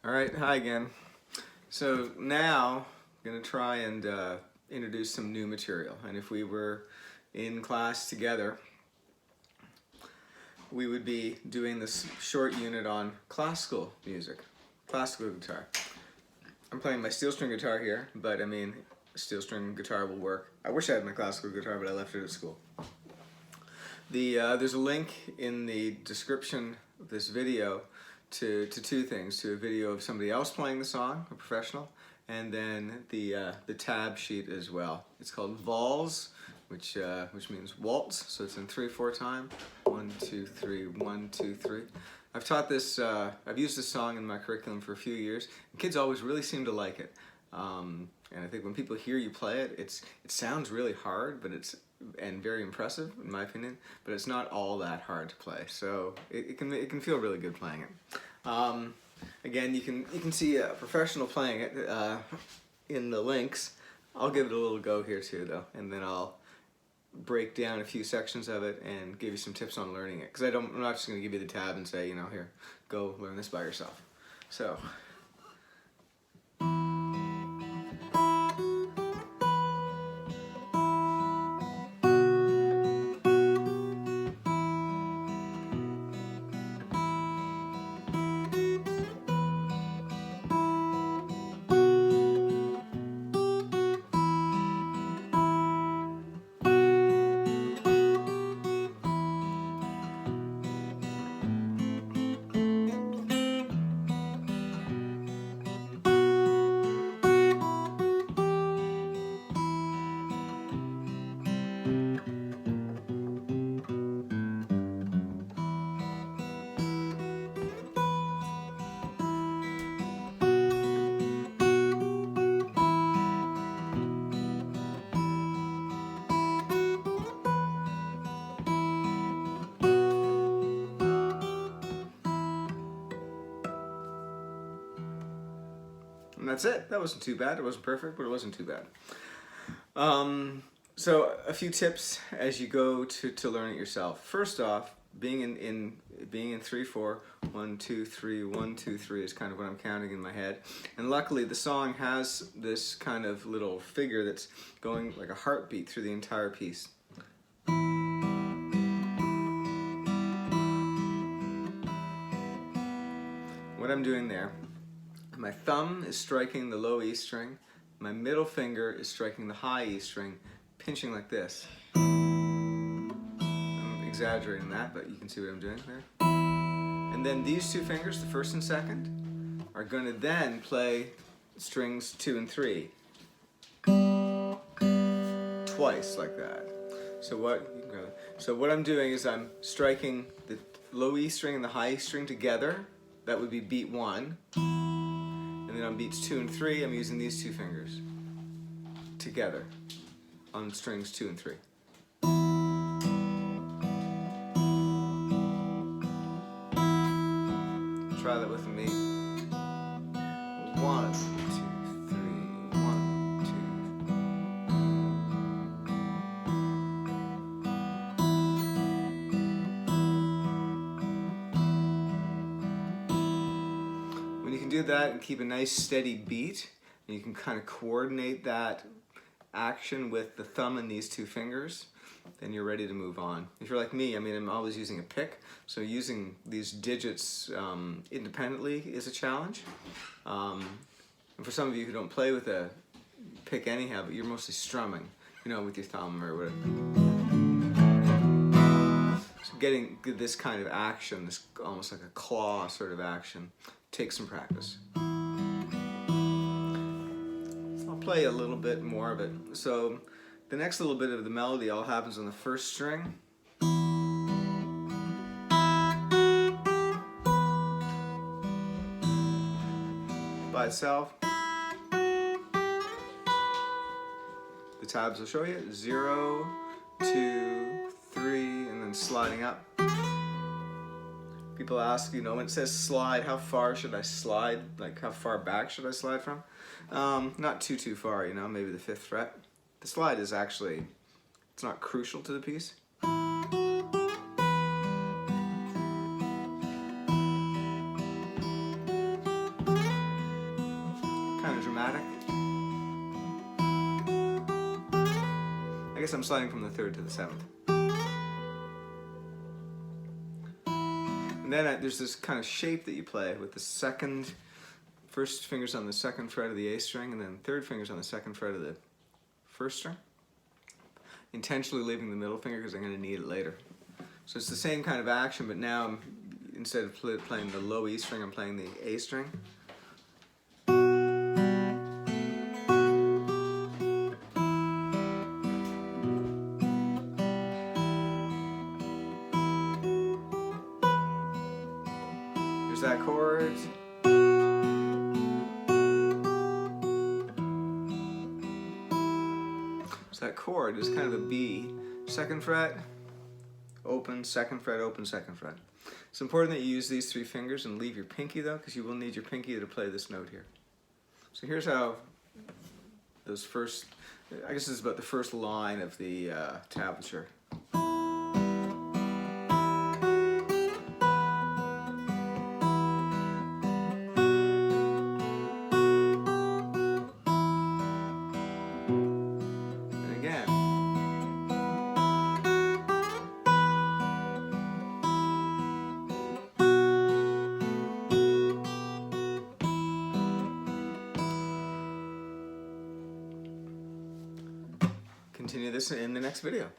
All right, hi again. So now I'm going to try and introduce some new material. And if we were in class together, we would be doing this short unit on classical music, classical guitar. I'm playing my steel string guitar here, but I mean, steel string guitar will work. I wish I had my classical guitar, but I left it at school. There's a link in the description of this video to two things: to a video of somebody else playing the song, a professional, and then the tab sheet as well. It's called Vols, which means waltz. So it's in 3/4 time. 1, 2, 3, 1, 2, 3. I've taught this. I've used this song in my curriculum for a few years. And kids always really seem to like it. And I think when people hear you play it, it sounds really hard, but and very impressive in my opinion. But it's not all that hard to play, so it can feel really good playing it. Again, you can see a professional playing it in the links. I'll give it a little go here too, though, and then I'll break down a few sections of it and give you some tips on learning it. Because I'm not just going to give you the tab and say, here, go learn this by yourself. So. And that's it. That wasn't too bad. It wasn't perfect, but it wasn't too bad. So a few tips as you go to learn it yourself. First off, being in 3/4, 1, 2, 3, 1, 2, 3 is kind of what I'm counting in my head. And luckily, the song has this kind of little figure that's going like a heartbeat through the entire piece. What I'm doing there, my thumb is striking the low E string, my middle finger is striking the high E string, pinching like this. I'm exaggerating that, but you can see what I'm doing there. And then these two fingers, the first and second, are going to then play strings 2 and 3. Twice like that. So what I'm doing is I'm striking the low E string and the high E string together. That would be beat 1. And then on beats 2 and 3, I'm using these two fingers together on strings 2 and 3. Try that with me. 1, 2, 3, 1, 2. When you can do that and keep a nice steady beat, and you can kind of coordinate that action with the thumb and these two fingers, then you're ready to move on. If you're like me, I'm always using a pick, so using these digits independently is a challenge. And for some of you who don't play with a pick anyhow, but you're mostly strumming, with your thumb or whatever. So getting this kind of action, this almost like a claw sort of action, takes some practice. I'll play a little bit more of it. So the next little bit of the melody all happens on the first string. By itself. The tabs will show you 0, 2, 3, and then sliding up. People ask, when it says slide, how far should I slide? Like, how far back should I slide from? Not too far, maybe the 5th fret. The slide is actually, it's not crucial to the piece. chromatic. I guess I'm sliding from the 3rd to the 7th. And then there's this kind of shape that you play with the first fingers on the 2nd fret of the A string, and then 3rd fingers on the 2nd fret of the 1st string. Intentionally leaving the middle finger because I'm going to need it later. So it's the same kind of action, but now instead of playing the low E string, I'm playing the A string. There's that chord. So that chord is kind of a B. 2nd fret, open, 2nd fret, open, 2nd fret. It's important that you use these 3 fingers and leave your pinky though, because you will need your pinky to play this note here. So here's how those first, I guess this is about the first line of the tablature. And again. Continue this in the next video.